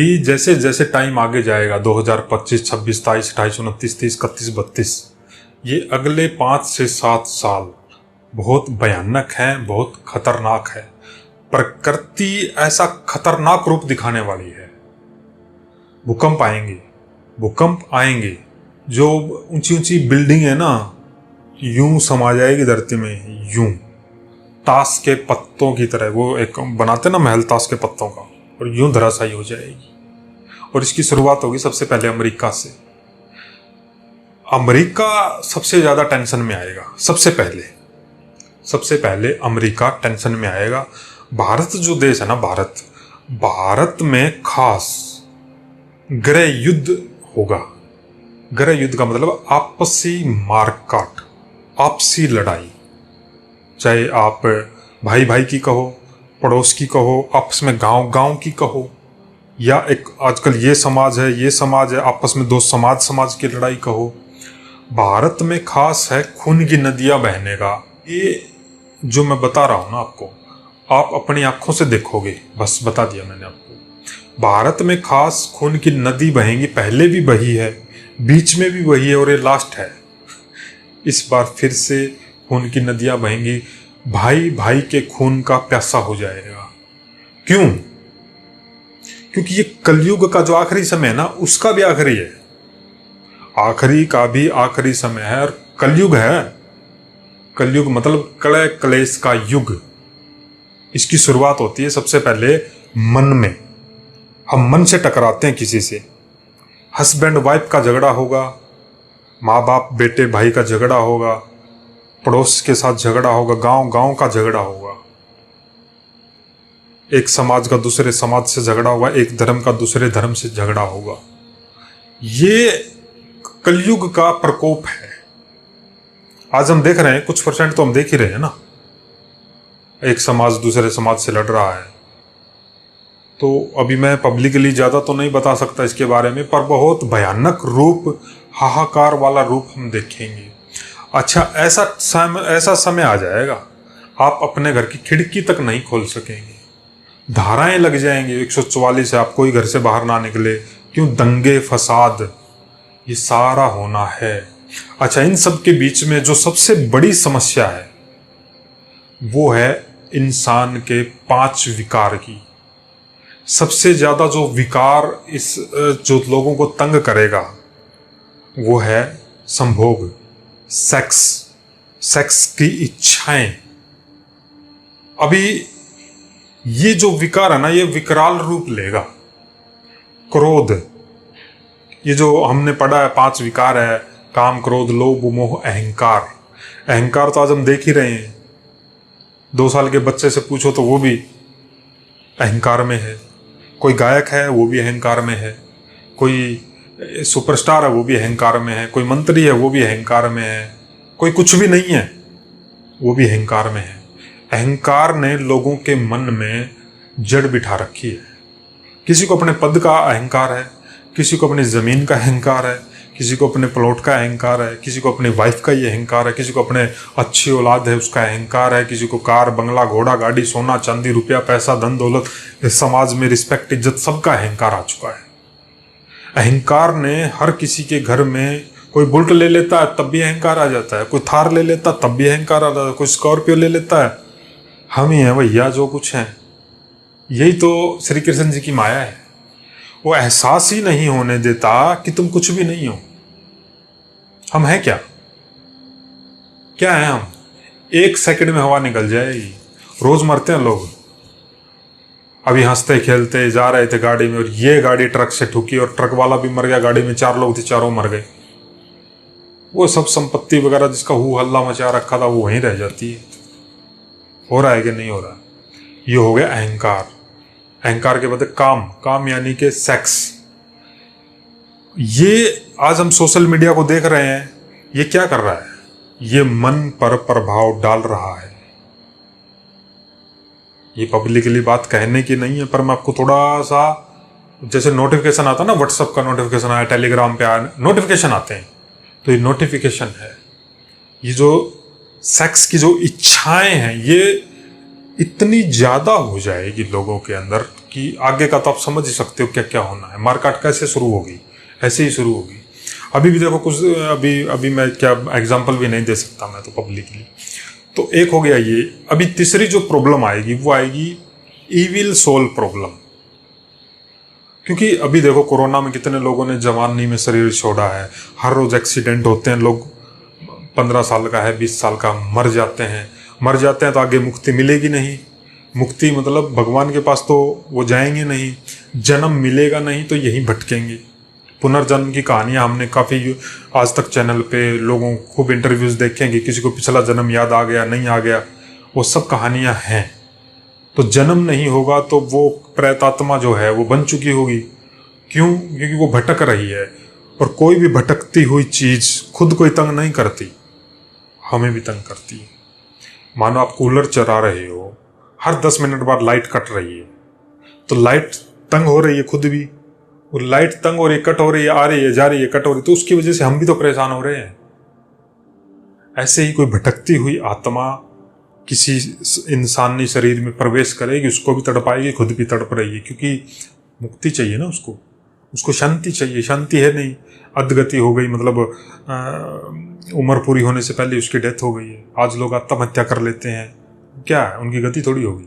भी जैसे जैसे टाइम आगे जाएगा 2025, 26, 27, 28, 29, 30, 31, 32, ये अगले 5 से 7 साल बहुत भयानक हैं, बहुत खतरनाक है। प्रकृति ऐसा खतरनाक रूप दिखाने वाली है। भूकंप आएंगे, जो ऊंची ऊंची बिल्डिंग है ना, यूं समा जाएगी धरती में, यूं ताश के पत्तों की तरह। वो एक बनाते ना महल ताश के पत्तों का, और यूं धराशायी हो जाएगी। और इसकी शुरुआत होगी सबसे पहले अमेरिका से। अमेरिका सबसे ज्यादा टेंशन में आएगा। सबसे पहले अमेरिका टेंशन में आएगा। भारत जो देश है ना, भारत में खास गृह युद्ध होगा। गृह युद्ध का मतलब आपसी मारकाट, आपसी लड़ाई। चाहे आप भाई भाई की कहो, पड़ोस की कहो, आपस में गांव गांव की कहो, या एक आजकल ये समाज है, आपस में दो समाज की लड़ाई कहो। भारत में खास है खून की नदियां बहने का। ये जो मैं बता रहा हूं ना आपको, आप अपनी आंखों से देखोगे, बस बता दिया मैंने आपको। भारत में खास खून की नदी बहेगी। पहले भी बही है, बीच में भी बही है, और ये लास्ट है। इस बार फिर से खून की नदियां बहेंगी। भाई भाई के खून का प्यासा हो जाएगा। क्यों? क्योंकि ये कलयुग का जो आखिरी समय है ना, उसका भी आखिरी है। आखिरी का भी आखिरी समय है, और कलयुग है। कलयुग मतलब कलय क्लेश का युग। इसकी शुरुआत होती है सबसे पहले मन में। हम मन से टकराते हैं किसी से। हस्बैंड वाइफ का झगड़ा होगा, माँ बाप बेटे भाई का झगड़ा होगा, पड़ोस के साथ झगड़ा होगा, गांव गांव का झगड़ा होगा, एक समाज का दूसरे समाज से झगड़ा होगा, एक धर्म का दूसरे धर्म से झगड़ा होगा। ये कलयुग का प्रकोप है। आज हम देख रहे हैं, कुछ परसेंट तो हम देख ही रहे हैं ना। एक समाज दूसरे समाज से लड़ रहा है। तो अभी मैं पब्लिकली ज्यादा तो नहीं बता सकता इसके बारे में, पर बहुत भयानक रूप, हाहाकार वाला रूप हम देखेंगे। अच्छा, ऐसा समय आ जाएगा, आप अपने घर की खिड़की तक नहीं खोल सकेंगे। धाराएं लग जाएंगी 144 है, आप कोई घर से बाहर ना निकले। क्यों? दंगे फसाद, ये सारा होना है। अच्छा, इन सब के बीच में जो सबसे बड़ी समस्या है वो है इंसान के 5 विकार की। सबसे ज्यादा जो विकार जो लोगों को तंग करेगा वो है संभोग, सेक्स की इच्छाएं। अभी ये जो विकार है ना, ये विकराल रूप लेगा। क्रोध, ये जो हमने पढ़ा है 5 विकार है, काम, क्रोध, लोभ, मोह, अहंकार। अहंकार तो आज हम देख ही रहे हैं। 2 साल के बच्चे से पूछो तो वो भी अहंकार में है। कोई गायक है वो भी अहंकार में है, कोई सुपरस्टार है वो भी अहंकार में है, कोई मंत्री है वो भी अहंकार में है, कोई कुछ भी नहीं है वो भी अहंकार में है। अहंकार ने लोगों के मन में जड़ बिठा रखी है। किसी को अपने पद का अहंकार है, किसी को अपनी जमीन का अहंकार है, किसी को अपने प्लॉट का अहंकार है, किसी को अपनी वाइफ का ही अहंकार है, किसी को अपने अच्छी औलाद है उसका अहंकार है, किसी को कार, बंगला, घोड़ा, गाड़ी, सोना, चांदी, रुपया, पैसा, धन दौलत, समाज में रिस्पेक्ट, इज्जत, सबका अहंकार आ चुका है। अहंकार ने हर किसी के घर में, कोई बुलेट ले लेता है तब भी अहंकार आ जाता है, कोई थार ले लेता तब भी अहंकार आ जाता है, कोई स्कॉर्पियो ले लेता है। हम ही हैं भैया जो कुछ हैं। यही तो श्री कृष्ण जी की माया है। वो एहसास ही नहीं होने देता कि तुम कुछ भी नहीं हो। हम हैं क्या? क्या है हम? 1 सेकंड में हवा निकल जाएगी। रोज मरते हैं लोग। अभी हंसते खेलते जा रहे थे गाड़ी में, और ये गाड़ी ट्रक से ठुकी और ट्रक वाला भी मर गया। गाड़ी में 4 लोग थे, चारों मर गए। वो सब संपत्ति वगैरह जिसका हु हल्ला मचा रखा था वो वहीं रह जाती है। हो रहा है कि नहीं हो रहा? ये हो गया अहंकार। अहंकार के बाद काम यानी कि सेक्स। ये आज हम सोशल मीडिया को देख रहे हैं, ये क्या कर रहा है? ये मन पर प्रभाव डाल रहा है। ये पब्लिकली बात कहने की नहीं है, पर मैं आपको थोड़ा सा, जैसे नोटिफिकेशन आता है ना, व्हाट्सएप का नोटिफिकेशन आया, टेलीग्राम पे आया, नोटिफिकेशन आते हैं, तो ये नोटिफिकेशन है। ये जो सेक्स की जो इच्छाएं हैं, ये इतनी ज्यादा हो जाएगी लोगों के अंदर कि आगे का तो आप समझ ही सकते हो क्या क्या होना है। मारकाट कैसे शुरू होगी, ऐसे ही शुरू होगी। अभी भी देखो कुछ, अभी मैं क्या एग्जांपल भी नहीं दे सकता मैं तो पब्लिकली। तो एक हो गया ये। अभी तीसरी जो प्रॉब्लम आएगी वो आएगी ईविल सोल प्रॉब्लम। क्योंकि अभी देखो कोरोना में कितने लोगों ने जवानी में शरीर छोड़ा है, हर रोज एक्सीडेंट होते हैं, लोग 15 साल का है 20 साल का मर जाते हैं तो आगे मुक्ति मिलेगी नहीं। मुक्ति मतलब भगवान के पास तो वो जाएंगे नहीं, जन्म मिलेगा नहीं तो यहीं भटकेंगे। पुनर्जन्म की कहानियां हमने काफ़ी आज तक चैनल पे लोगों खूब इंटरव्यूज़ देखेंगे, किसी को पिछला जन्म याद आ गया नहीं आ गया, वो सब कहानियां हैं। तो जन्म नहीं होगा तो वो प्रेतात्मा जो है वो बन चुकी होगी। क्यों? क्योंकि वो भटक रही है, और कोई भी भटकती हुई चीज़ खुद कोई तंग नहीं करती, हमें भी तंग करती है। मानो आप कूलर चला रहे हो, हर 10 मिनट बाद लाइट कट रही है, तो लाइट तंग हो रही है खुद भी, और लाइट तंग हो रही है, कट हो रही है, आ रही है, जा रही है, कट हो रही है, तो उसकी वजह से हम भी तो परेशान हो रहे हैं। ऐसे ही कोई भटकती हुई आत्मा किसी इंसानी शरीर में प्रवेश करेगी, उसको भी तड़पाएगी, खुद भी तड़प रही है, क्योंकि मुक्ति चाहिए ना उसको शांति चाहिए। शांति है नहीं, अधगति हो गई, मतलब उम्र पूरी होने से पहले उसकी डेथ हो गई है। आज लोग आत्महत्या कर लेते हैं, क्या है, उनकी गति थोड़ी होगी।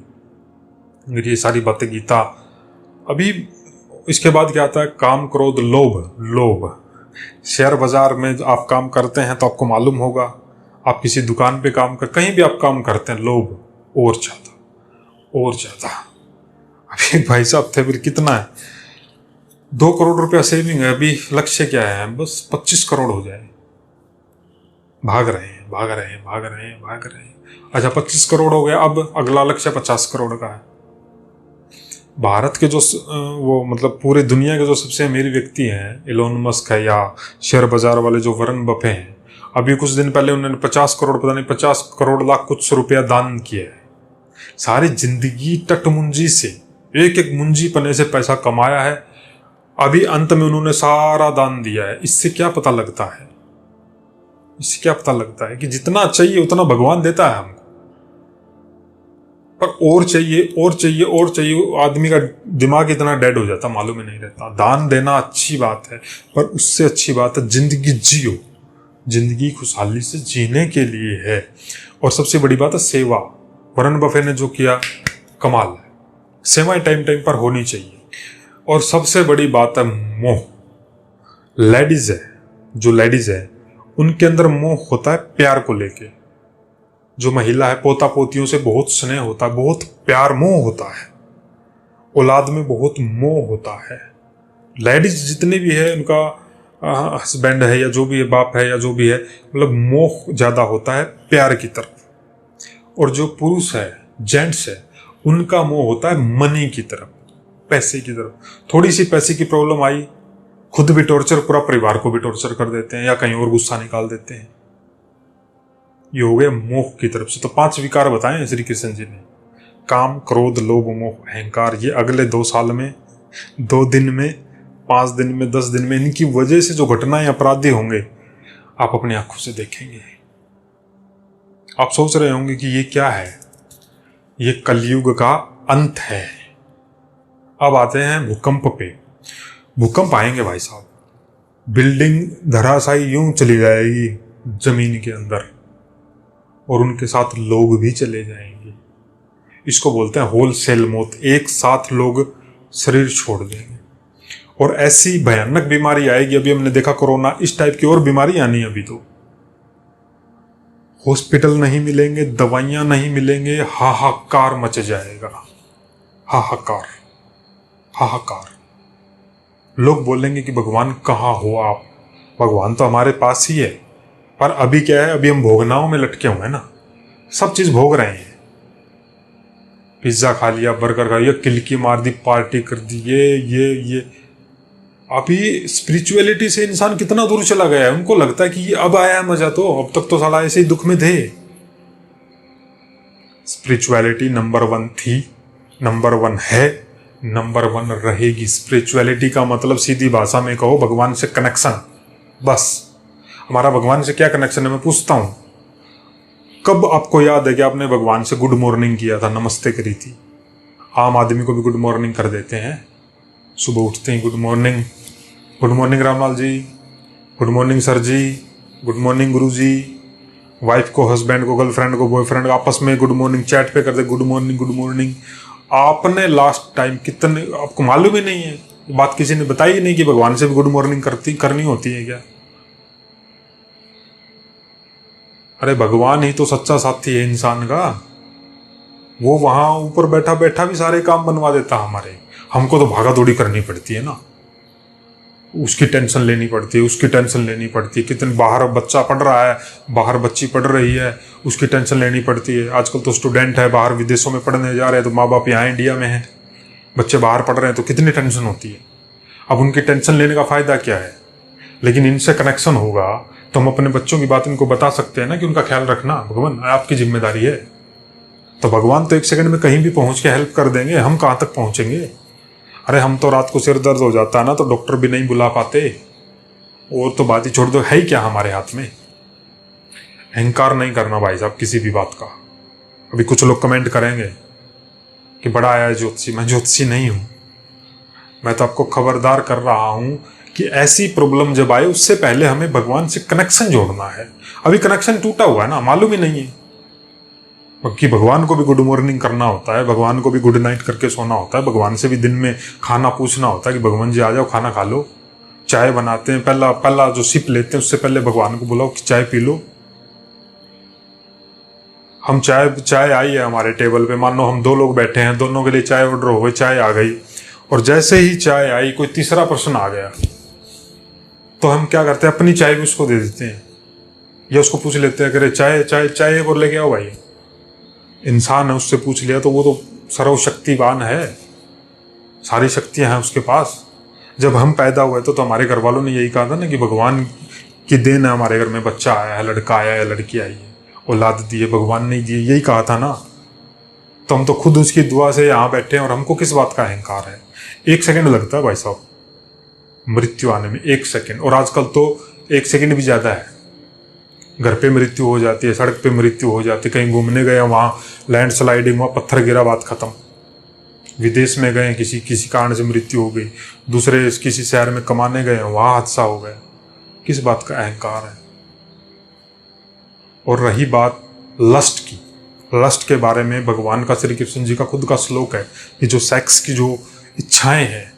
अगर ये सारी बातें गीता। अभी इसके बाद क्या आता है? काम, क्रोध, लोभ। शेयर बाजार में आप काम करते हैं तो आपको मालूम होगा, आप किसी दुकान पे काम कर, कहीं भी आप काम करते हैं, लोभ और ज्यादा। अभी एक भाई साहब थे, फिर कितना है, 2 करोड़ रुपया सेविंग है, अभी लक्ष्य क्या है? बस 25 करोड़ हो जाए। भाग रहे हैं। अच्छा 25 करोड़ हो गया, अब अगला लक्ष्य 50 करोड़ का है। भारत के जो वो मतलब पूरे दुनिया के जो सबसे अमीर व्यक्ति हैं, इलोन मस्क है या शेयर बाजार वाले जो वरुण बफे हैं, अभी कुछ दिन पहले उन्होंने 50 करोड़, पता नहीं 50 करोड़ लाख कुछ रुपया दान किया है। सारी जिंदगी टटमुंजी से, एक एक मुंजी पने से पैसा कमाया है, अभी अंत में उन्होंने सारा दान दिया है। इससे क्या पता लगता है कि जितना चाहिए उतना भगवान देता है हमको, पर और चाहिए। आदमी का दिमाग इतना डेड हो जाता, मालूम ही नहीं रहता। दान देना अच्छी बात है, पर उससे अच्छी बात है जिंदगी जियो। जिंदगी खुशहाली से जीने के लिए है। और सबसे बड़ी बात है सेवा। वरुण बफे ने जो किया कमाल है। सेवाएं टाइम पर होनी चाहिए। और सबसे बड़ी बात है मोह। लेडीज है उनके अंदर मोह होता है प्यार को लेके। जो महिला है, पोता पोतियों से बहुत स्नेह होता है, बहुत प्यार मोह होता है, औलाद में बहुत मोह होता है। लेडीज जितने भी है, उनका हस्बैंड है या जो भी है, बाप है या जो भी है, मतलब मोह ज्यादा होता है प्यार की तरफ। और जो पुरुष है, जेंट्स है, उनका मोह होता है मनी की तरफ, पैसे की तरफ। थोड़ी सी पैसे की प्रॉब्लम आई, खुद भी टॉर्चर, पूरा परिवार को भी टॉर्चर कर देते हैं या कहीं और गुस्सा निकाल देते हैं। ये हो गया मोह की तरफ से। तो 5 विकार बताए श्री कृष्ण जी ने, काम, क्रोध, लोभ, मोह, अहंकार। ये अगले 2 साल में, 2 दिन में, 5 दिन में, 10 दिन में, इनकी वजह से जो घटनाएं, अपराधी होंगे, आप अपनी आंखों से देखेंगे। आप सोच रहे होंगे कि ये क्या है? ये कलयुग का अंत है। अब आते हैं भूकंप पे। भूकंप आएंगे भाई साहब, बिल्डिंग धराशायी यूं चली जाएगी जमीन के अंदर, और उनके साथ लोग भी चले जाएंगे। इसको बोलते हैं होलसेल मौत। एक साथ लोग शरीर छोड़ देंगे, और ऐसी भयानक बीमारी आएगी। अभी हमने देखा कोरोना, इस टाइप की और बीमारी आनी है। अभी तो हॉस्पिटल नहीं मिलेंगे, दवाइयां नहीं मिलेंगे, हाहाकार मच जाएगा। हाहाकार। लोग बोलेंगे कि भगवान कहाँ हो आप? भगवान तो हमारे पास ही है। पर अभी क्या है, अभी हम भोगनाओं में लटके हुए हैं ना, सब चीज भोग रहे हैं। पिज्जा खा लिया, बर्गर खा लिया, किलकी मार दी, पार्टी कर दी, ये अभी स्पिरिचुअलिटी से इंसान कितना दूर चला गया है। उनको लगता है कि ये अब आया है मजा, तो अब तक तो साला ऐसे ही दुख में थे। स्पिरिचुअलिटी नंबर 1 थी, नंबर 1 है, नंबर 1 रहेगी। स्पिरिचुअलिटी का मतलब सीधी भाषा में कहो, भगवान से कनेक्शन। बस हमारा भगवान से क्या कनेक्शन है? मैं पूछता हूं, कब आपको याद है कि आपने भगवान से गुड मॉर्निंग किया था, नमस्ते करी थी? आम आदमी को भी गुड मॉर्निंग कर देते हैं। सुबह उठते ही good morning Ramlal ji, good morning sir जी, गुड मॉर्निंग गुरु जी। वाइफ को, हस्बैंड को, गर्लफ्रेंड को, बॉयफ्रेंड को आपस में गुड मॉर्निंग चैट पे करते गुड मॉर्निंग। आपने लास्ट टाइम कितने, आपको मालूम ही नहीं है, बात किसी ने बताई ही नहीं कि भगवान से भी गुड मॉर्निंग करनी होती है क्या? अरे भगवान ही तो सच्चा साथी है इंसान का। वो वहां ऊपर बैठा बैठा भी सारे काम बनवा देता हमारे। हमको तो भागा दौड़ी करनी पड़ती है ना, उसकी टेंशन लेनी पड़ती है, कितने बाहर बच्चा पढ़ रहा है, बाहर बच्ची पढ़ रही है, उसकी टेंशन लेनी पड़ती है। आजकल तो स्टूडेंट है बाहर विदेशों में पढ़ने जा रहे हैं, तो माँ बाप यहाँ इंडिया में है, बच्चे बाहर पढ़ रहे हैं, तो कितनी टेंशन होती है। अब उनकी टेंशन लेने का फायदा क्या है? लेकिन इनसे कनेक्शन होगा तो हम अपने बच्चों की बात इनको बता सकते हैं ना कि उनका ख्याल रखना भगवान आपकी जिम्मेदारी है। तो भगवान तो 1 सेकंड में कहीं भी पहुंच के हेल्प कर देंगे, हम कहाँ तक पहुंचेंगे? अरे हम तो रात को सिर दर्द हो जाता है ना तो डॉक्टर भी नहीं बुला पाते, और तो बात ही छोड़ दो, है ही क्या हमारे हाथ में? अहंकार नहीं करना भाई साहब किसी भी बात का। अभी कुछ लोग कमेंट करेंगे कि बड़ा आया है ज्योतिषी, मैं ज्योतिषी नहीं हूं। मैं तो आपको खबरदार कर रहा हूं कि ऐसी प्रॉब्लम जब आए उससे पहले हमें भगवान से कनेक्शन जोड़ना है। अभी कनेक्शन टूटा हुआ है ना, मालूम ही नहीं है कि भगवान को भी गुड मॉर्निंग करना होता है, भगवान को भी गुड नाइट करके सोना होता है, भगवान से भी दिन में खाना पूछना होता है कि भगवान जी आ जाओ खाना खा लो। चाय बनाते हैं, पहला जो सिप लेते हैं उससे पहले भगवान को बुलाओ कि चाय पी लो। हम चाय आई है हमारे टेबल पे, मान लो हम 2 लोग बैठे हैं, दोनों के लिए चाय ऑर्डर हो गई, चाय आ गई, और जैसे ही चाय आई कोई तीसरा पर्सन आ गया तो हम क्या करते हैं, अपनी चाय भी उसको दे देते हैं, या उसको पूछ लेते हैं कि चाय एक और लेके आओ भाई। इंसान है, उससे पूछ लिया तो वो तो सर्वशक्तिवान है, सारी शक्तियां हैं उसके पास। जब हम पैदा हुए तो हमारे घर वालों ने यही कहा था ना कि भगवान की देन है, हमारे घर में बच्चा आया है, लड़का आया है, लड़की आई है, औलाद दी है, भगवान नहीं दी है, यही कहा था ना। तो हम तो खुद उसकी दुआ से यहाँ बैठे हैं, और हमको किस बात का अहंकार है? 1 सेकंड लगता है भाई साहब मृत्यु आने में, 1 सेकंड। और आजकल तो 1 सेकंड भी ज्यादा है। घर पे मृत्यु हो जाती है, सड़क पे मृत्यु हो जाती है, कहीं घूमने गए वहां लैंडस्लाइडिंग हुआ, पत्थर गिरा, बात खत्म। विदेश में गए, किसी कारण से मृत्यु हो गई, दूसरे किसी शहर में कमाने गए, वहां हादसा हो गया। किस बात का अहंकार है? और रही बात लस्ट की, लस्ट के बारे में भगवान का, श्री कृष्ण जी का खुद का श्लोक है कि जो सेक्स की जो इच्छाएं हैं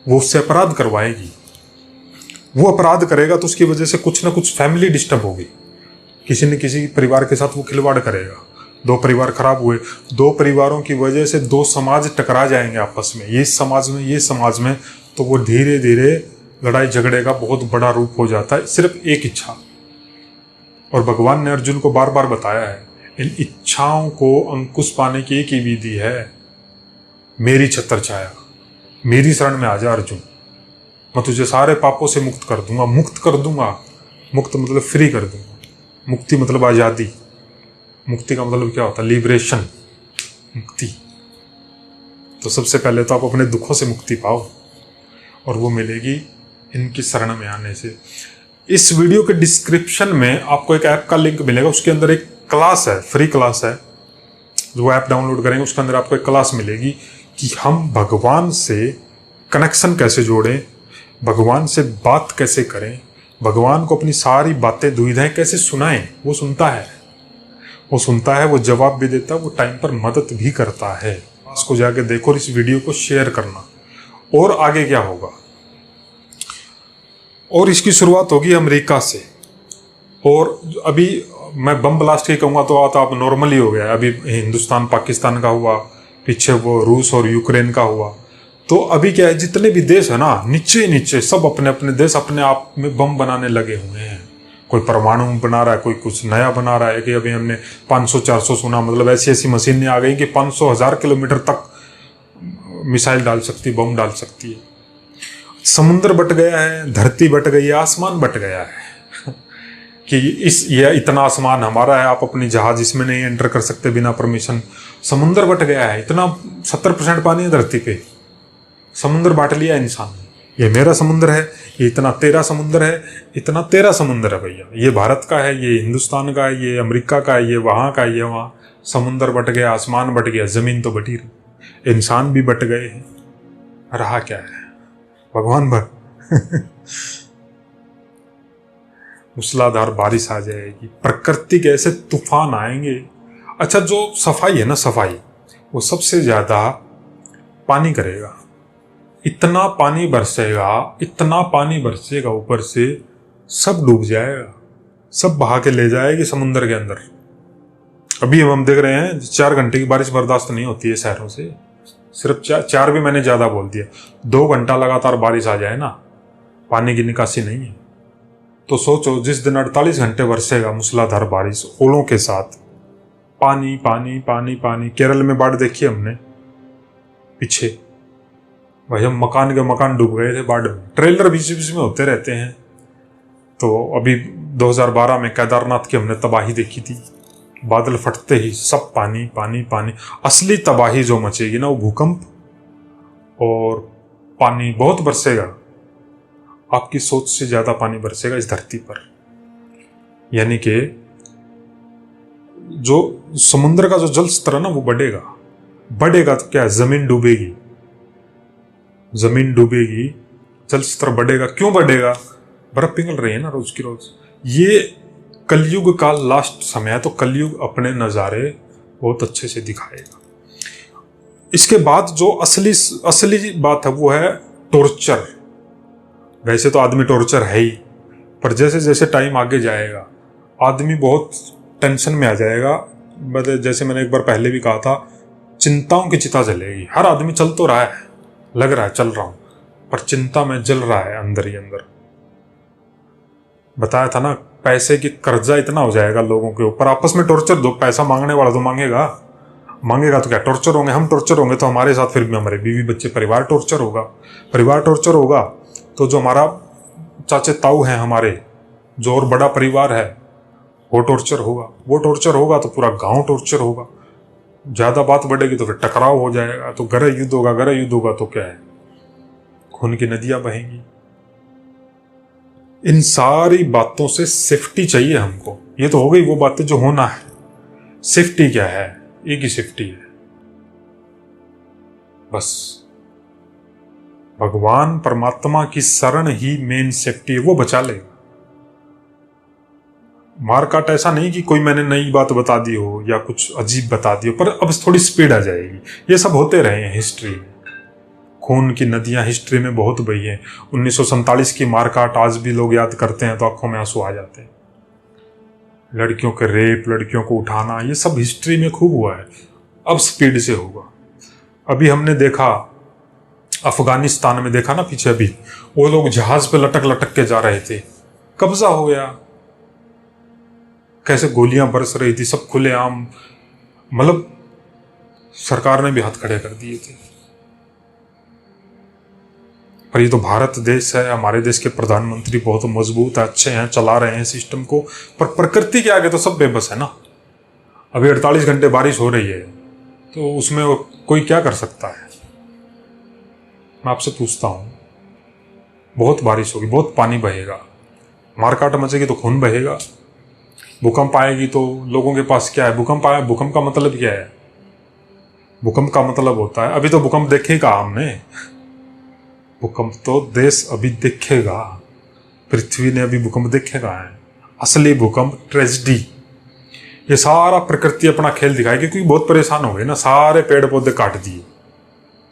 वो उससे अपराध करवाएगी। वो अपराध करेगा तो उसकी वजह से कुछ ना कुछ फैमिली डिस्टर्ब होगी, किसी न किसी परिवार के साथ वो खिलवाड़ करेगा। 2 परिवार खराब हुए, 2 परिवारों की वजह से 2 समाज टकरा जाएंगे आपस में, ये समाज में, तो वो धीरे धीरे लड़ाई झगड़े का बहुत बड़ा रूप हो जाता है, सिर्फ एक इच्छा। और भगवान ने अर्जुन को बार बार बताया है, इन इच्छाओं को अंकुश पाने की एक ही विधि है, मेरी छत्र छाया, मेरी शरण में आ जा अर्जुन, मैं तुझे सारे पापों से मुक्त कर दूंगा। मुक्त मतलब फ्री कर दूंगा, मुक्ति मतलब आजादी। मुक्ति का मतलब क्या होता है? लिबरेशन, मुक्ति। तो सबसे पहले तो आप अपने दुखों से मुक्ति पाओ, और वो मिलेगी इनकी शरण में आने से। इस वीडियो के डिस्क्रिप्शन में आपको एक ऐप का लिंक मिलेगा, उसके अंदर एक क्लास है, फ्री क्लास है। जो ऐप डाउनलोड करेंगे उसके अंदर आपको एक क्लास मिलेगी कि हम भगवान से कनेक्शन कैसे जोड़ें, भगवान से बात कैसे करें, भगवान को अपनी सारी बातें दुविधाएं कैसे सुनाएं। वो सुनता है, वो जवाब भी देता है, वो टाइम पर मदद भी करता है। उसको जाके देखो और इस वीडियो को शेयर करना। और आगे क्या होगा, और इसकी शुरुआत होगी अमेरिका से। और अभी मैं बम ब्लास्ट ही कहूँगा तो आप नॉर्मली हो गया। अभी हिंदुस्तान पाकिस्तान का हुआ, पीछे वो रूस और यूक्रेन का हुआ। तो अभी क्या है, जितने भी देश है ना, नीचे सब अपने अपने देश अपने आप में बम बनाने लगे हुए हैं। कोई परमाणु बना रहा है, कोई कुछ नया बना रहा है। कि अभी हमने 500-400 सुना, मतलब ऐसी मशीनें आ गई कि 500,000 किलोमीटर तक मिसाइल डाल सकती है, बम डाल सकती है। समुद्र बट गया है, धरती बट गई है, आसमान बट गया है कि ये इतना आसमान हमारा है, आप अपनी जहाज इसमें नहीं एंटर कर सकते बिना परमिशन। समुद्र बट गया है, इतना 70% पानी है धरती पे, समुद्र बांट लिया इंसान ने। ये मेरा समुद्र है, ये इतना तेरा समुद्र है, इतना तेरा समुद्र है भैया। ये भारत का है, ये हिंदुस्तान का है, ये अमेरिका का है, ये वहाँ का है, ये वहाँ। समुद्र बट गया, आसमान बट गया, जमीन तो बटी रही। इंसान भी बट गए हैं, रहा क्या है भगवान भर। मूसलाधार बारिश आ जाएगी, प्रकृति के ऐसे तूफान आएंगे। अच्छा, जो सफाई है ना, सफाई वो सबसे ज्यादा पानी करेगा। इतना पानी बरसेगा, इतना पानी बरसेगा ऊपर से, सब डूब जाएगा, सब बहा के ले जाएगी समुद्र के अंदर। अभी हम देख रहे हैं 4 घंटे की बारिश बर्दाश्त नहीं होती है शहरों से। सिर्फ 4 भी मैंने ज्यादा बोल दिया। 2 घंटा लगातार बारिश आ जाए ना, पानी की निकासी नहीं है। तो सोचो, जिस दिन 48 घंटे बरसेगा मूसलाधार बारिश ओलों के साथ, पानी पानी पानी पानी। केरल में बाढ़ देखी हमने पीछे, भाई हम मकान के मकान डूब गए थे बाढ़ में। ट्रेलर बीच बीच में होते रहते हैं। तो अभी 2012 में केदारनाथ की हमने तबाही देखी थी, बादल फटते ही सब पानी पानी पानी। असली तबाही जो मचेगी ना, वो भूकंप और पानी बहुत बरसेगा। आपकी सोच से ज्यादा पानी बरसेगा इस धरती पर। यानी कि जो समुद्र का जो जल स्तर है ना, वो बढ़ेगा। बढ़ेगा तो क्या, जमीन डूबेगी, जमीन डूबेगी, जल स्तर बढ़ेगा। क्यों बढ़ेगा? बर्फ पिघल रही है ना रोज की रोज। ये कलयुग का लास्ट समय है, तो कलयुग अपने नजारे बहुत अच्छे से दिखाएगा। इसके बाद जो असली बात है वो है टॉर्चर। वैसे तो आदमी टॉर्चर है ही, पर जैसे जैसे टाइम आगे जाएगा आदमी बहुत टेंशन में आ जाएगा। जैसे मैंने एक बार पहले भी कहा था, चिंताओं की चिता जलेगी। हर आदमी चल तो रहा है, लग रहा है चल रहा हूं, पर चिंता में जल रहा है अंदर ही अंदर। बताया था ना, पैसे की कर्जा इतना हो जाएगा लोगों के ऊपर। आपस में टॉर्चर दो, पैसा मांगने वाला तो मांगेगा तो क्या टॉर्चर होंगे, हम टॉर्चर होंगे तो हमारे साथ फिर भी हमारे बीवी बच्चे परिवार टॉर्चर होगा। परिवार टॉर्चर होगा तो जो हमारा चाचे ताऊ हैं हमारे, जो और बड़ा परिवार है, वो टॉर्चर होगा। वो टॉर्चर होगा तो पूरा गांव टॉर्चर होगा। ज्यादा बात बढ़ेगी तो फिर टकराव हो जाएगा, तो गृह युद्ध होगा। गृह युद्ध होगा तो क्या है, खून की नदियां बहेंगी। इन सारी बातों से सेफ्टी चाहिए हमको। ये तो हो गई वो बातें जो होना है। सेफ्टी क्या है? एक ही सेफ्टी है बस, भगवान परमात्मा की शरण ही मेन सेफ्टी है, वो बचा लेगा। मारकाट ऐसा नहीं कि कोई मैंने नई बात बता दी हो या कुछ अजीब बता दी हो, पर अब थोड़ी स्पीड आ जाएगी। ये सब होते रहे हैं हिस्ट्री में। खून की नदियां हिस्ट्री में बहुत बही हैं। 1947 की मारकाट आज भी लोग याद करते हैं तो आंखों में आंसू आ जाते हैं। लड़कियों के रेप, लड़कियों को उठाना, ये सब हिस्ट्री में खूब हुआ है। अब स्पीड से होगा। अभी हमने देखा अफगानिस्तान में, देखा ना पीछे, अभी वो लोग जहाज पे लटक लटक के जा रहे थे, कब्जा हो गया। कैसे गोलियां बरस रही थी, सब खुलेआम। मतलब सरकार ने भी हाथ खड़े कर दिए थे। पर ये तो भारत देश है, हमारे देश के प्रधानमंत्री बहुत मजबूत है, अच्छे हैं, चला रहे हैं सिस्टम को। पर प्रकृति के आगे तो सब बेबस है ना। अभी 48 घंटे बारिश हो रही है तो उसमें कोई क्या कर सकता है? मैं आपसे पूछता हूं, बहुत बारिश होगी, बहुत पानी बहेगा, मारकाट मचेगी तो खून बहेगा। भूकंप आएगी तो लोगों के पास क्या है? भूकंप आया, भूकंप का मतलब क्या है? भूकंप का मतलब होता है, अभी तो भूकंप देखेगा हमने, भूकंप तो देश अभी देखेगा, पृथ्वी ने अभी भूकंप देखेगा है। असली भूकंप, ट्रेजेडी, ये सारा प्रकृति अपना खेल दिखाएगी। क्योंकि बहुत परेशान हो गए ना, सारे पेड़ पौधे काट दिए,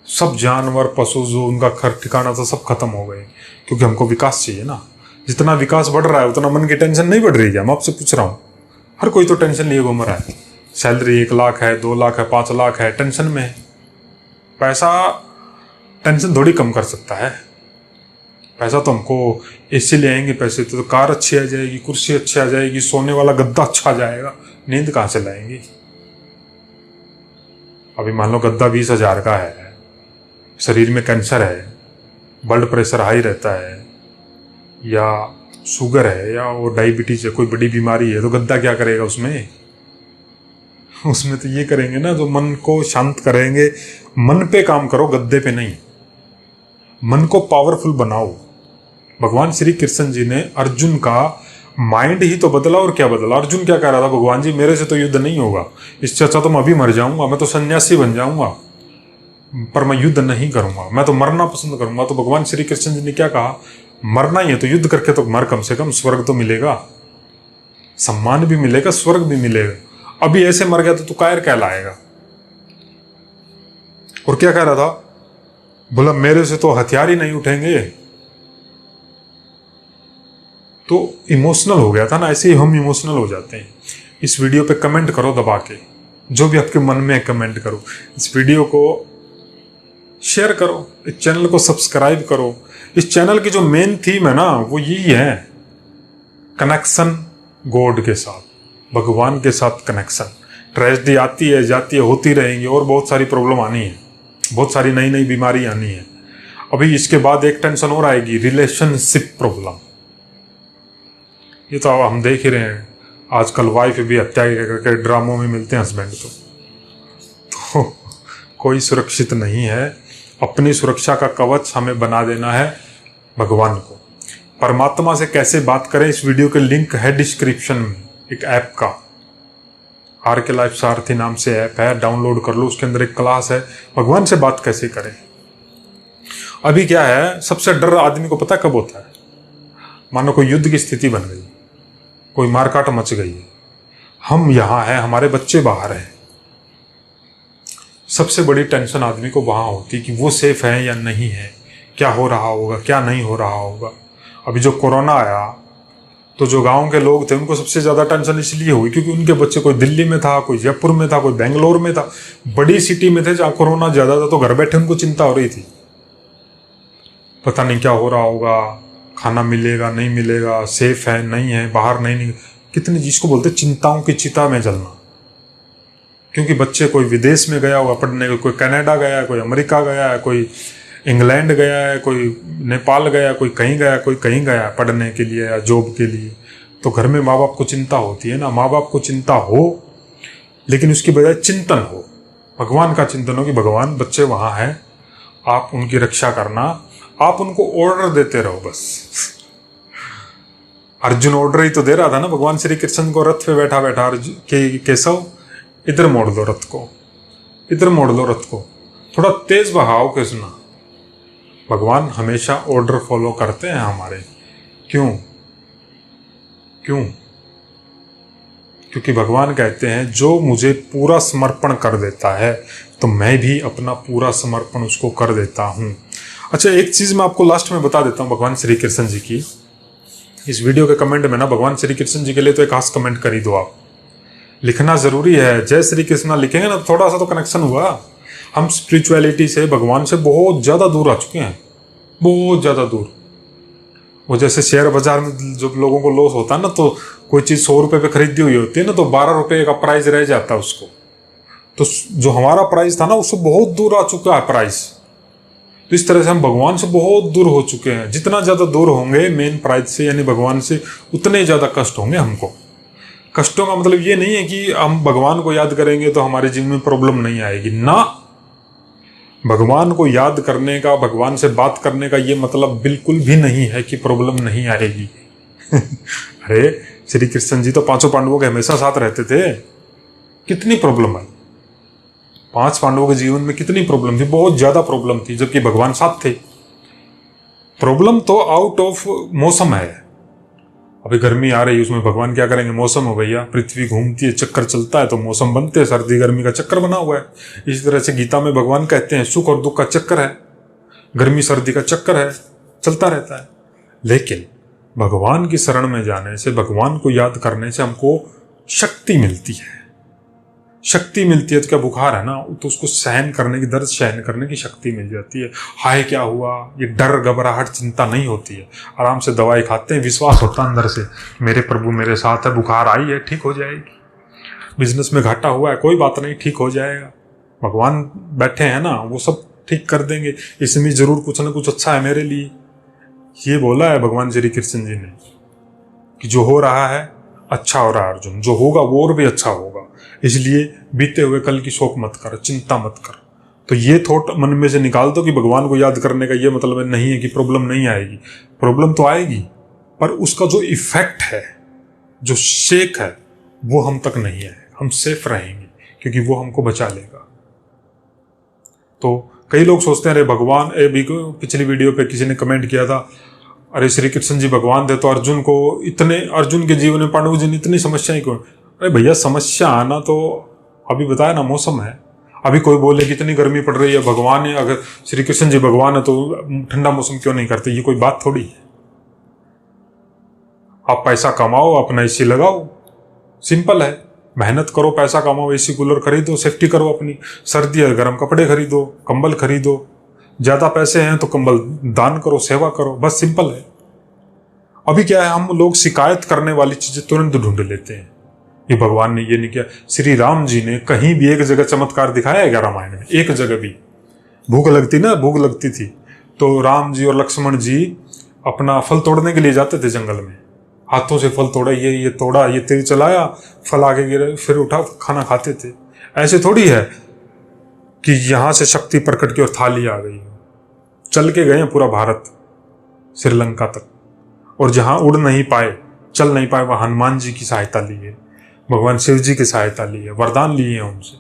सब जानवर पशु जो उनका घर ठिकाना था सब खत्म हो गए। क्योंकि हमको विकास चाहिए ना। जितना विकास बढ़ रहा है उतना मन की टेंशन नहीं बढ़ रही है। मैं आपसे पूछ रहा हूँ, हर कोई तो टेंशन लिए घूम रहा है। सैलरी 1 लाख है, 2 लाख है, 5 लाख है, टेंशन में है। पैसा टेंशन थोड़ी कम कर सकता है। पैसा तो हमको एसी ले आएंगे, पैसे तो कार अच्छी आ जाएगी, कुर्सी अच्छी आ जाएगी, सोने वाला गद्दा अच्छा आ जाएगा, नींद कहाँ से लाएंगे? अभी मान लो गद्दा 20,000 का है, शरीर में कैंसर है, ब्लड प्रेशर हाई रहता है, या शुगर है, या वो डायबिटीज है, कोई बड़ी बीमारी है, तो गद्दा क्या करेगा उसमें? उसमें तो ये करेंगे ना जो मन को शांत करेंगे। मन पे काम करो, गद्दे पे नहीं। मन को पावरफुल बनाओ। भगवान श्री कृष्ण जी ने अर्जुन का माइंड ही तो बदला, और क्या बदला? अर्जुन क्या कह रहा था? भगवान जी मेरे से तो युद्ध नहीं होगा, इससे अच्छा तो मैं अभी मर जाऊंगा, मैं तो सन्यासी बन जाऊंगा। पर मैं युद्ध नहीं करूंगा, मैं तो मरना पसंद करूंगा। तो भगवान श्री कृष्ण जी ने क्या कहा, मरना ही है तो युद्ध करके तो मर, कम से कम स्वर्ग तो मिलेगा, सम्मान भी मिलेगा, स्वर्ग भी मिलेगा। अभी ऐसे मर गया तो तू कायर कहलाएगा। और क्या कह रहा था, बोला मेरे से तो हथियार ही नहीं उठेंगे। तो इमोशनल हो गया था ना, ऐसे ही हम इमोशनल हो जाते हैं। इस वीडियो पे कमेंट करो दबा के, जो भी आपके मन में है कमेंट करो, इस वीडियो को शेयर करो, इस चैनल को सब्सक्राइब करो। इस चैनल की जो मेन थीम है ना वो यही है, कनेक्शन गॉड के साथ, भगवान के साथ कनेक्शन। ट्रेजेडी आती है जाती है, होती रहेंगी, और बहुत सारी प्रॉब्लम आनी है, बहुत सारी नई नई बीमारी आनी है। अभी इसके बाद एक टेंशन और आएगी, रिलेशनशिप प्रॉब्लम। ये तो हम देख ही रहे हैं आजकल, वाइफ भी हत्या करके ड्रामों में मिलते हैं हस्बैंड। तो कोई सुरक्षित नहीं है। अपनी सुरक्षा का कवच हमें बना देना है भगवान को। परमात्मा से कैसे बात करें, इस वीडियो के लिंक है डिस्क्रिप्शन में, एक ऐप का, RK लाइफ सारथी नाम से ऐप है, डाउनलोड कर लो। उसके अंदर एक क्लास है, भगवान से बात कैसे करें। अभी क्या है, सबसे डर आदमी को पता कब होता है, मानो कोई युद्ध की स्थिति बन गई, कोई मारकाट मच गई है, हम यहाँ हैं, हमारे बच्चे बाहर हैं। सबसे बड़ी टेंशन आदमी को वहाँ होती है कि वो सेफ है या नहीं है, क्या हो रहा होगा, क्या नहीं हो रहा होगा। अभी जो कोरोना आया तो जो गांव के लोग थे उनको सबसे ज़्यादा टेंशन इसलिए हुई क्योंकि उनके बच्चे, कोई दिल्ली में था, कोई जयपुर में था, कोई बेंगलोर में था, बड़ी सिटी में थे जहाँ कोरोना ज़्यादा था। तो घर बैठे उनको चिंता हो रही थी, पता नहीं क्या हो रहा होगा, खाना मिलेगा नहीं मिलेगा, सेफ है नहीं है, बाहर नहीं कितनी, जिसको बोलते चिंताओं की चिता में जलना। क्योंकि बच्चे, कोई विदेश में गया होगा पढ़ने को, कोई कनाडा गया है, कोई अमेरिका गया है, कोई इंग्लैंड गया है, कोई नेपाल गया, कोई कहीं गया, कोई कहीं गया पढ़ने के लिए या जॉब के लिए। तो घर में माँ बाप को चिंता होती है ना। माँ बाप को चिंता हो, लेकिन उसकी बजाय चिंतन हो, भगवान का चिंतन हो कि भगवान बच्चे वहाँ हैं, आप उनकी रक्षा करना, आप उनको ऑर्डर देते रहो बस। अर्जुन ऑर्डर ही तो दे रहा था ना भगवान श्री कृष्ण को, रथ पे बैठा बैठा, केशव इधर मोड़ दो रथ को, इधर मोड़ दो रथ को, थोड़ा तेज बहाओ कृष्णा। भगवान हमेशा ऑर्डर फॉलो करते हैं हमारे। क्यों? क्यों? क्योंकि भगवान कहते हैं जो मुझे पूरा समर्पण कर देता है तो मैं भी अपना पूरा समर्पण उसको कर देता हूँ। अच्छा, एक चीज़ मैं आपको लास्ट में बता देता हूँ भगवान श्री कृष्ण जी की। इस वीडियो के कमेंट में ना भगवान श्री कृष्ण जी के लिए तो एक खास कमेंट कर ही दो आप, लिखना ज़रूरी है। जय श्री कृष्णा लिखेंगे ना, थोड़ा सा तो कनेक्शन हुआ। हम स्पिरिचुअलिटी से, भगवान से बहुत ज़्यादा दूर आ चुके हैं, बहुत ज़्यादा दूर। वो जैसे शेयर बाजार में जब लोगों को लॉस होता है ना, तो कोई चीज़ 100 रुपये पे खरीदी हुई होती है ना, तो 12 रुपये का प्राइस रह जाता है उसको। तो जो हमारा प्राइस था ना, उससे बहुत दूर आ चुका है प्राइस। तो इस तरह से हम भगवान से बहुत दूर हो चुके हैं। जितना ज़्यादा दूर होंगे मेन प्राइस से यानी भगवान से, उतने ज़्यादा कष्ट होंगे हमको। कष्टों का मतलब ये नहीं है कि हम भगवान को याद करेंगे तो हमारे जीवन में प्रॉब्लम नहीं आएगी ना। भगवान को याद करने का, भगवान से बात करने का ये मतलब बिल्कुल भी नहीं है कि प्रॉब्लम नहीं आएगी। अरे श्री कृष्ण जी तो 5 पांडवों के हमेशा साथ रहते थे, कितनी प्रॉब्लम आई 5 पांडवों के जीवन में, कितनी प्रॉब्लम थी, बहुत ज्यादा प्रॉब्लम थी, जबकि भगवान साथ थे। प्रॉब्लम तो आउट ऑफ मौसम है। अभी गर्मी आ रही है, उसमें भगवान क्या करेंगे, मौसम हो भैया, पृथ्वी घूमती है, चक्कर चलता है तो मौसम बनते हैं, सर्दी गर्मी का चक्कर बना हुआ है। इसी तरह से गीता में भगवान कहते हैं सुख और दुख का चक्कर है, गर्मी सर्दी का चक्कर है, चलता रहता है। लेकिन भगवान की शरण में जाने से, भगवान को याद करने से हमको शक्ति मिलती है। शक्ति मिलती है तो क्या बुखार है ना, तो उसको सहन करने की, दर्द सहन करने की शक्ति मिल जाती है। हाय क्या हुआ, ये डर घबराहट चिंता नहीं होती है। आराम से दवाई खाते हैं, विश्वास होता है अंदर से, मेरे प्रभु मेरे साथ है, बुखार आई है ठीक हो जाएगी, बिजनेस में घाटा हुआ है कोई बात नहीं ठीक हो जाएगा, भगवान बैठे हैं ना, वो सब ठीक कर देंगे, इसमें जरूर कुछ ना कुछ अच्छा है मेरे लिए। ये बोला है भगवान श्री कृष्ण जी ने कि जो हो रहा है अच्छा हो रहा है अर्जुन, जो होगा वो और भी अच्छा होगा, इसलिए बीते हुए कल की शोक मत कर, चिंता मत कर। तो ये थॉट मन में से निकाल दो कि भगवान को याद करने का ये मतलब नहीं है कि प्रॉब्लम नहीं आएगी। प्रॉब्लम तो आएगी, पर उसका जो इफेक्ट है, जो शेक है, वो हम तक नहीं है। हम सेफ रहेंगे क्योंकि वो हमको बचा लेगा। तो कई लोग सोचते हैं अरे भगवान, अभी पिछली वीडियो पे किसी ने कमेंट किया था, अरे श्री कृष्ण जी भगवान थे तो अर्जुन के जीवन में पांडु जी ने इतनी समस्याएं क्यों? अरे भैया, समस्या आना तो अभी बताया ना, मौसम है। अभी कोई बोले कि इतनी गर्मी पड़ रही है, भगवान है, अगर श्री कृष्ण जी भगवान है तो ठंडा मौसम क्यों नहीं करते? ये कोई बात थोड़ी है। आप पैसा कमाओ, अपना एसी लगाओ, सिंपल है। मेहनत करो, पैसा कमाओ, एसी कूलर खरीदो, सेफ्टी करो अपनी। सर्दी है, गर्म कपड़े खरीदो, कंबल खरीदो। ज्यादा पैसे हैं तो कंबल दान करो, सेवा करो, बस सिंपल है। अभी क्या है, हम लोग शिकायत करने वाली चीजें तुरंत ढूंढ लेते हैं कि भगवान ने ये नहीं किया। श्री राम जी ने कहीं भी एक जगह चमत्कार दिखाया है क्या रामायण में? एक जगह भी? भूख लगती थी तो राम जी और लक्ष्मण जी अपना फल तोड़ने के लिए जाते थे जंगल में, हाथों से फल तोड़ा, ये तोड़ा, ये तीर चलाया, फल आगे गिरे, फिर उठा खाना खाते थे। ऐसे थोड़ी है कि यहां से शक्ति प्रकट की और थाली आ गई। चल के गए पूरा भारत, श्रीलंका तक, और जहां उड़ नहीं पाए, चल नहीं पाए, वहां हनुमान जी की सहायता ली है, भगवान शिव जी की सहायता ली है, वरदान लिए हैं उनसे।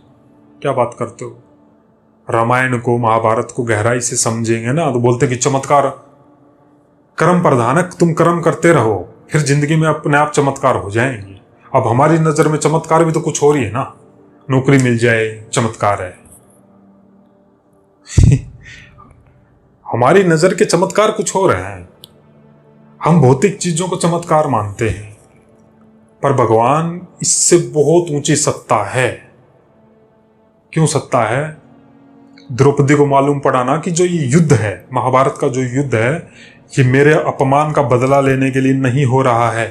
क्या बात करते हो? रामायण को, महाभारत को गहराई से समझेंगे ना तो बोलते कि चमत्कार कर्म प्रधान है, तुम कर्म करते रहो, फिर जिंदगी में अपने आप चमत्कार हो जाएंगे। अब हमारी नजर में चमत्कार भी तो कुछ और ही है ना, नौकरी मिल जाए चमत्कार है। हमारी नजर के चमत्कार कुछ और हैं। हम भौतिक चीजों को चमत्कार मानते हैं, पर भगवान इससे बहुत ऊंची सत्ता है। क्यों सत्ता है? द्रौपदी को मालूम पड़ा ना कि जो ये युद्ध है, महाभारत का जो युद्ध है, ये मेरे अपमान का बदला लेने के लिए नहीं हो रहा है।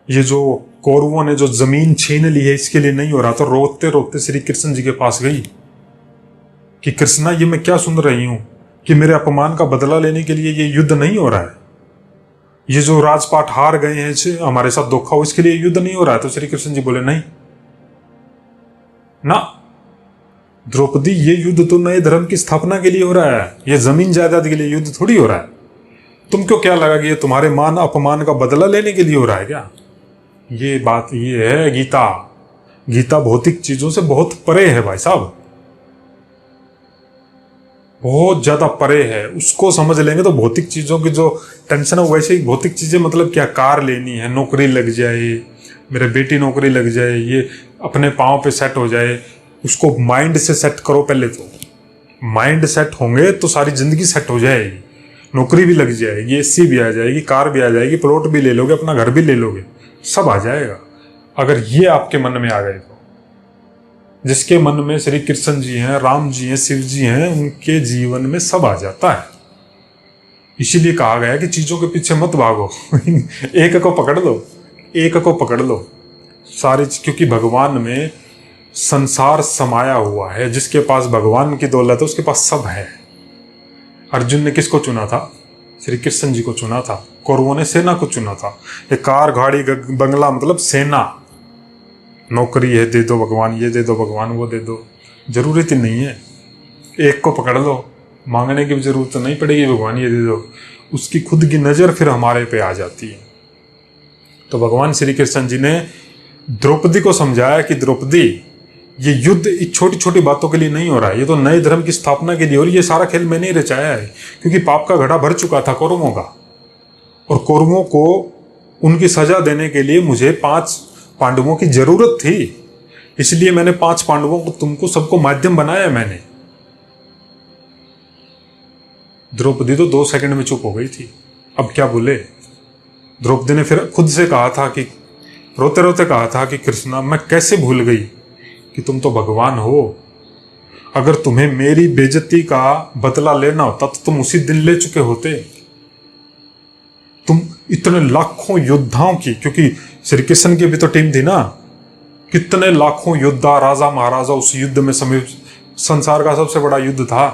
ये जो कौरवों ने जो जमीन छीन ली है, इसके लिए नहीं हो रहा। तो रोते रोते श्री कृष्ण जी के पास गई कि कृष्णा, ये मैं क्या सुन रही हूं कि मेरे अपमान का बदला लेने के लिए ये युद्ध नहीं हो रहा है। ये जो राजपाट हार गए हैं, हमारे साथ धोखा हो, इसके लिए युद्ध नहीं हो रहा है। तो श्री कृष्ण जी बोले नहीं ना द्रौपदी, ये युद्ध तो नए धर्म की स्थापना के लिए हो रहा है, ये जमीन जायदाद के लिए युद्ध थोड़ी हो रहा है। तुमको क्या लगा कि ये तुम्हारे मान अपमान का बदला लेने के लिए हो रहा है क्या? ये बात ये है गीता। गीता भौतिक चीजों से बहुत परे है भाई साहब, बहुत ज्यादा परे है। उसको समझ लेंगे तो भौतिक चीजों की जो टेंशन है, वैसे ही भौतिक चीजें मतलब क्या, कार लेनी है, नौकरी लग जाए, मेरे बेटी नौकरी लग जाए, ये अपने पाँव पे सेट हो जाए, उसको माइंड से सेट करो। पहले तो माइंड सेट होंगे तो सारी जिंदगी सेट हो जाएगी, नौकरी भी लग जाएगी, एसी भी आ जाएगी, कार भी आ जाएगी, प्लॉट भी ले लोगे, अपना घर भी ले लोगे, सब आ जाएगा। अगर ये आपके मन में आ गए तो। जिसके मन में श्री कृष्ण जी हैं, राम जी हैं, शिव जी हैं, उनके जीवन में सब आ जाता है। इसीलिए कहा गया कि चीजों के पीछे मत भागो। एक को पकड़ लो, एक को पकड़ लो सारी, क्योंकि भगवान में संसार समाया हुआ है। जिसके पास भगवान की दौलत है उसके पास सब है। अर्जुन ने किसको चुना था? श्री कृष्ण जी को चुना था। कौरवों ने सेना को चुना था। ये कार, गाड़ी, बंगला मतलब सेना। नौकरी है, दे दो भगवान, ये दे दो भगवान, वो दे दो, जरूरत ही नहीं है। एक को पकड़ लो, मांगने की भी जरूरत तो नहीं पड़ेगी, भगवान ये दे दो। उसकी खुद की नजर फिर हमारे पे आ जाती है। तो भगवान श्री कृष्ण जी ने द्रौपदी को समझाया कि द्रौपदी, ये युद्ध छोटी छोटी बातों के लिए नहीं हो रहा है, ये तो नए धर्म की स्थापना के लिए। और ये सारा खेल मैंने ही रचाया है, क्योंकि पाप का घड़ा भर चुका था कौरवों का, और कौरवों को उनकी सजा देने के लिए मुझे 5 पांडवों की जरूरत थी। इसलिए मैंने 5 पांडवों को, तुमको सबको माध्यम बनाया मैंने। द्रौपदी तो 2 सेकंड में चुप हो गई थी। अब क्या बोले? द्रौपदी ने फिर खुद से कहा था कि, रोते रोते कहा था कि कृष्णा, मैं कैसे भूल गई कि तुम तो भगवान हो। अगर तुम्हें मेरी बेइज्जती का बदला लेना होता तो तुम उसी दिन ले चुके होते। तुम इतने लाखों योद्धाओं की, क्योंकि श्री कृष्ण की भी तो टीम थी ना, कितने लाखों योद्धा, राजा महाराजा उस युद्ध में संसार का सबसे बड़ा युद्ध था।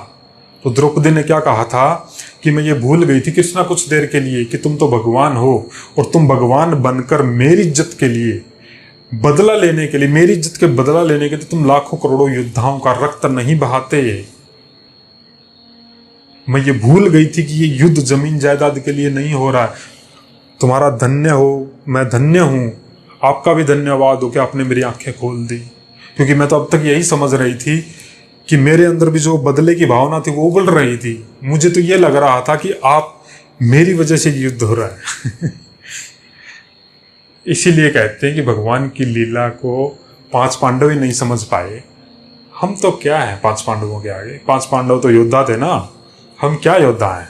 तो द्रौपदी ने क्या कहा था कि मैं ये भूल गई थी कृष्णा कुछ देर के लिए कि तुम तो भगवान हो, और तुम भगवान बनकर मेरी इज्जत के लिए, बदला लेने के लिए, मेरी इज्जत के बदला लेने के लिए तुम लाखों करोड़ों योद्धाओं का रक्त नहीं बहाते। मैं ये भूल गई थी कि ये युद्ध जमीन जायदाद के लिए नहीं हो रहा है। तुम्हारा धन्य हो, मैं धन्य हूं, आपका भी धन्यवाद हो कि आपने मेरी आंखें खोल दी। क्योंकि मैं तो अब तक यही समझ रही थी कि मेरे अंदर भी जो बदले की भावना थी वो उबल रही थी। मुझे तो ये लग रहा था कि आप मेरी वजह से युद्ध हो रहा है। इसीलिए कहते हैं कि भगवान की लीला को 5 पांडव ही नहीं समझ पाए। हम तो क्या है 5 पांडवों के आगे? 5 पांडव तो योद्धा थे ना, हम क्या योद्धा हैं?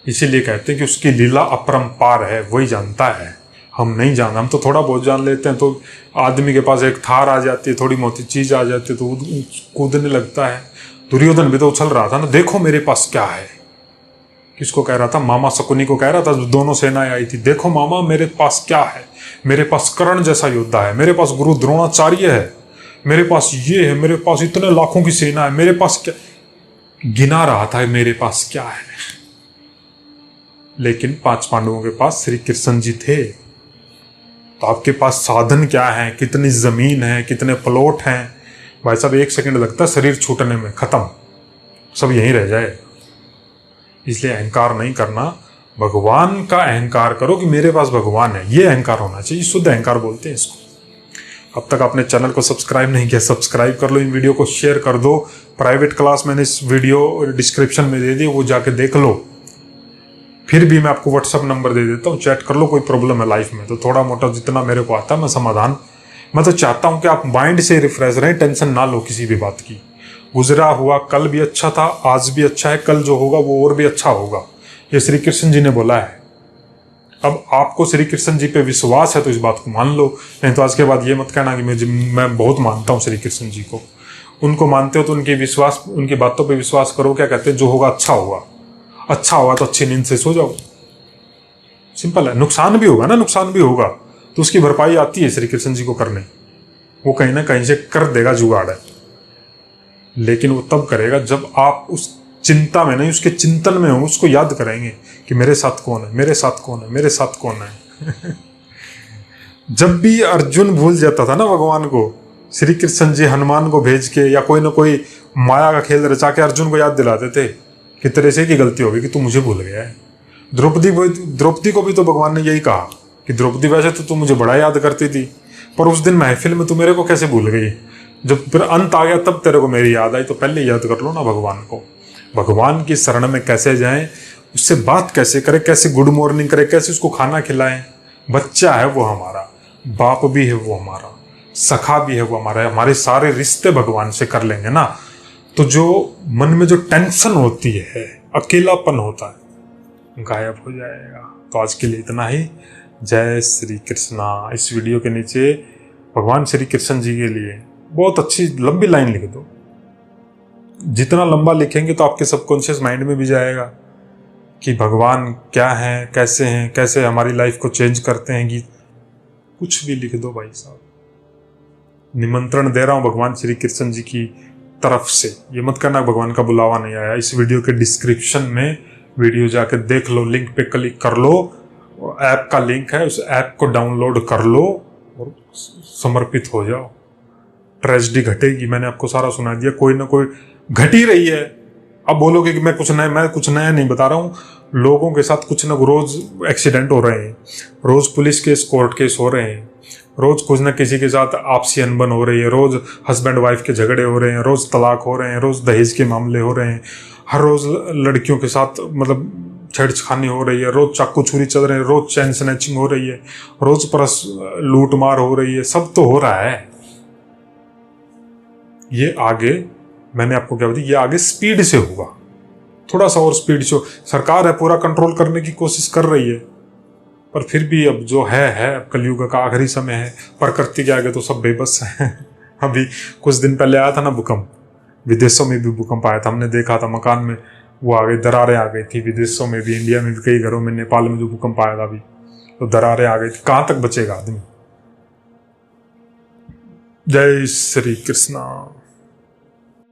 इसीलिए कहते हैं कि उसकी लीला अपरंपार है, वही जानता है, हम नहीं जानते। हम तो थोड़ा बहुत जान लेते हैं। तो आदमी के पास एक थार आ जाती है, थोड़ी मोटी चीज आ जाती है तो कूदने लगता है। दुर्योधन भी तो उछल रहा था ना, देखो मेरे पास क्या है। किसको कह रहा था? मामा शकुनी को कह रहा था, दोनों सेनाएं आई थी, देखो मामा मेरे पास क्या है, मेरे पास कर्ण जैसा योद्धा है, मेरे पास गुरु द्रोणाचार्य है, मेरे पास ये है, मेरे पास इतने लाखों की सेना है, मेरे पास क्या। गिना रहा था मेरे पास क्या है। लेकिन 5 पांडवों के पास श्री कृष्ण जी थे। तो आपके पास साधन क्या है, कितनी जमीन है, कितने प्लॉट हैं? भाई साहब 1 सेकंड लगता है शरीर छूटने में, खत्म, सब यहीं रह जाए। इसलिए अहंकार नहीं करना, भगवान का अहंकार करो कि मेरे पास भगवान है, ये अहंकार होना चाहिए। शुद्ध अहंकार बोलते हैं इसको। अब तक आपने चैनल को सब्सक्राइब नहीं किया, सब्सक्राइब कर लो, इन वीडियो को शेयर कर दो। प्राइवेट क्लास मैंने इस वीडियो डिस्क्रिप्शन में दे दी, वो जाके देख लो। फिर भी मैं आपको व्हाट्सअप नंबर दे देता हूँ, चैट कर लो। कोई प्रॉब्लम है लाइफ में तो थोड़ा मोटा जितना मेरे को आता है मैं समाधान। मैं तो चाहता हूँ कि आप माइंड से रिफ्रेश रहें, टेंशन ना लो किसी भी बात की। गुजरा हुआ कल भी अच्छा था, आज भी अच्छा है, कल जो होगा वो और भी अच्छा होगा, ये श्री कृष्ण जी ने बोला है। अब आपको श्री कृष्ण जी पे विश्वास है तो इस बात को मान लो, नहीं तो आज के बाद ये मत कहना कि मैं बहुत मानता हूँ श्री कृष्ण जी को। उनको मानते हो तो उनकी बातों पे विश्वास करो। क्या कहते हैं? जो होगा अच्छा होगा, अच्छा होगा तो अच्छी नींद से सो जाओ, सिंपल है। नुकसान भी होगा ना, नुकसान भी होगा तो उसकी भरपाई आती है श्री कृष्ण जी को करने। वो कहीं ना कहीं से कर देगा जुगाड़ है, लेकिन वो तब करेगा जब आप उस चिंता में नहीं, उसके चिंतन में हो, उसको याद करेंगे कि मेरे साथ कौन है, मेरे साथ कौन है, मेरे साथ कौन है। जब भी अर्जुन भूल जाता था ना भगवान को, श्री कृष्ण जी हनुमान को भेज के या कोई ना कोई माया का खेल रचा के अर्जुन को याद दिलाते थे कि तेरे से की गलती होगी कि तू मुझे भूल गया है। द्रौपदी को भी तो भगवान ने यही कहा कि द्रौपदी वैसे तो तू मुझे बड़ा याद करती थी, पर उस दिन महफिल में तू मेरे को कैसे भूल गई? जब फिर अंत आ गया तब तेरे को मेरी याद आई, तो पहले याद कर लो ना भगवान को। भगवान की शरण में कैसे जाएं, उससे बात कैसे करें, कैसे गुड मॉर्निंग करें, कैसे उसको खाना खिलाएं। बच्चा है वो हमारा, बाप भी है वो हमारा, सखा भी है वो हमारा। हमारे सारे रिश्ते भगवान से कर लेंगे ना, तो जो मन में जो टेंशन होती है, अकेलापन होता है, गायब हो जाएगा। तो आज के लिए इतना ही। जय श्री कृष्णा। इस वीडियो के नीचे भगवान श्री कृष्ण जी के लिए बहुत अच्छी लंबी लाइन लिख दो। जितना लंबा लिखेंगे तो आपके सबकॉन्शियस माइंड में भी जाएगा कि भगवान क्या है, कैसे हमारी लाइफ को चेंज करते हैं। गीत कुछ भी लिख दो भाई साहब। निमंत्रण दे रहा हूं भगवान श्री कृष्ण जी की तरफ से। ये मत करना भगवान का बुलावा नहीं आया। इस वीडियो के डिस्क्रिप्शन में वीडियो जाकर देख लो, लिंक पे क्लिक कर लो, ऐप का लिंक है, उस ऐप को डाउनलोड कर लो और समर्पित हो जाओ। ट्रेजेडी घटेगी, मैंने आपको सारा सुना दिया, कोई ना कोई घट ही रही है। अब बोलोगे कि मैं कुछ नया नहीं बता रहा हूँ। लोगों के साथ कुछ ना रोज एक्सीडेंट हो रहे हैं, रोज पुलिस केस, कोर्ट केस हो रहे हैं, रोज कुछ ना किसी के साथ आपसी अनबन हो रही है, रोज हस्बैंड वाइफ के झगड़े हो रहे हैं, रोज तलाक हो रहे हैं, रोज दहेज के मामले हो रहे हैं, हर रोज लड़कियों के साथ मतलब छेड़छानी हो रही है, रोज चाकू छुरी चल रहे हैं, रोज चैन स्नैचिंग हो रही है, रोज परस लूट मार हो रही है। सब तो हो रहा है। ये आगे मैंने आपको क्या बताया, ये आगे स्पीड से होगा, थोड़ा सा और स्पीड से। सरकार है पूरा कंट्रोल करने की कोशिश कर रही है, पर फिर भी अब जो है अब कलयुग का आखिरी समय है। प्रकृति के आगे तो सब बेबस है। अभी कुछ दिन पहले आया था ना भूकंप, विदेशों में भी भूकंप आया था, हमने देखा था मकान में वो आ गई, दरारें आ गई थी। विदेशों में भी, इंडिया में भी, कई घरों में, नेपाल में जो भूकंप आया था अभी, तो दरारें आ गई थी। कहाँ तक बचेगा आदमी? जय श्री कृष्णा।